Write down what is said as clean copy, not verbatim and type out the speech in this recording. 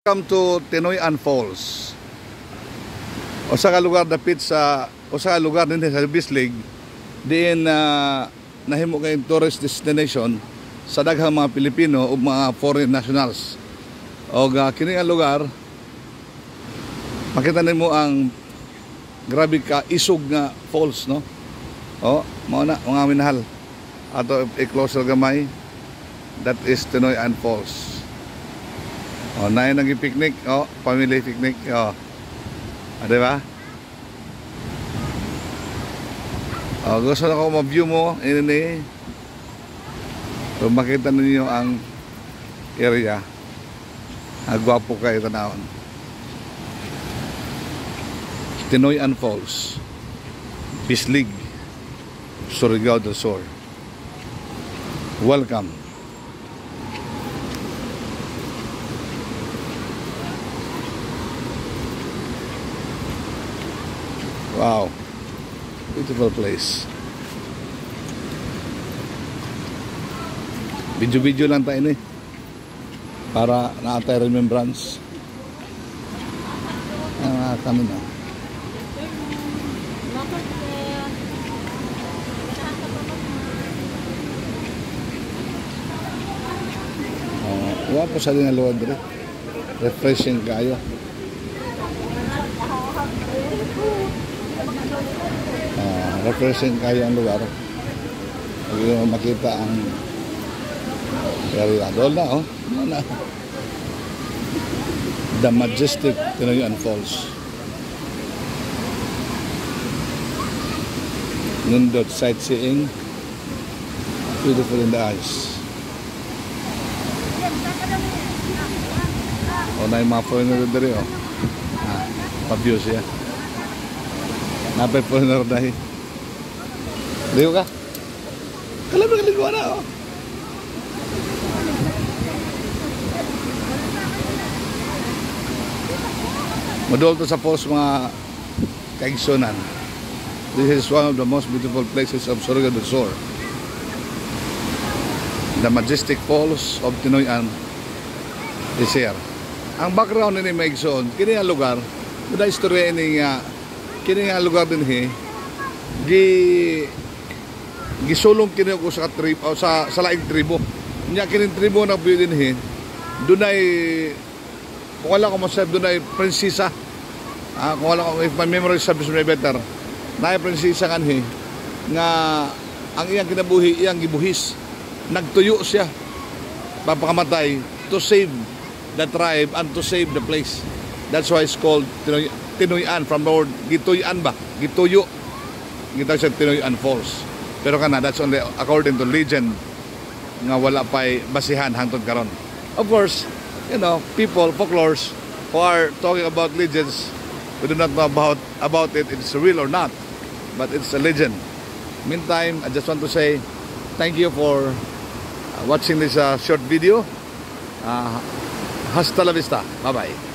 Welcome to Tinoyan Falls. Usa ka lugar dapit sa usa ka lugar din sa Bislig diin nahimo kay tourist destination sa daghang mga Pilipino ug mga foreign nationals. Og kini nga lugar makita nimo ang grabe ka isog nga falls, no? Oh, mao na mga minahal. Ato i-closer gamay. That is Tinoyan Falls. Oh, na nang picnic, oh, family picnic, oh. Ah, diba? Oh, gusto na ko ma-view mo ini. So makita ninyo ang area. Gwapo kayo tanawon. Tinoyan Falls, Bislig, Surigao del Sur. Welcome. Wow, beautiful place. Video-video lang tayo ni para naatay remembrance. Kami na. Wala po sa din luwag rin. Refreshing kayo. Refreshing kayo ang lugar. Hindi makita ang area. Doon na, oh. The majestic Tinoyan Falls. Nundot sightseeing. Beautiful in the eyes. O na yung mga foreigner dito, oh. Pa-view siya. Napay foreigner dahil. Ligo ka? Kalami ka ligo na, oh. Madol to sa falls mga kaigsunan. This is one of the most beautiful places of Surigao del Sur. The majestic falls of Tinoyan is here. Ang background ni Maigsoon, kini nga lugar, muna istorya ini nga, kini nga lugar din gisulong kini ko sa tribo o sa laing tribo. Nya kini tribo na buyo din dunay kung wala ko masab dunay prinsesa. Kung wala ko, if my memory serves me better, naay prinsesa kanhi nga ang iyang kinabuhi iyang gibuhis. Nagtuyo siya papakamatay to save the tribe and to save the place. That's why it's called Tinoyan, from the word gituyan ba? Gituyo. Gitawag sa Tinoyan Falls. Pero kana, that's only according to legend nga wala pa'y basihan hangtod karon. Of course, you know, people, folklores who are talking about legends, we do not know about it, it's real or not, but it's a legend. Meantime, I just want to say thank you for watching this short video. Hasta la vista. Bye-bye.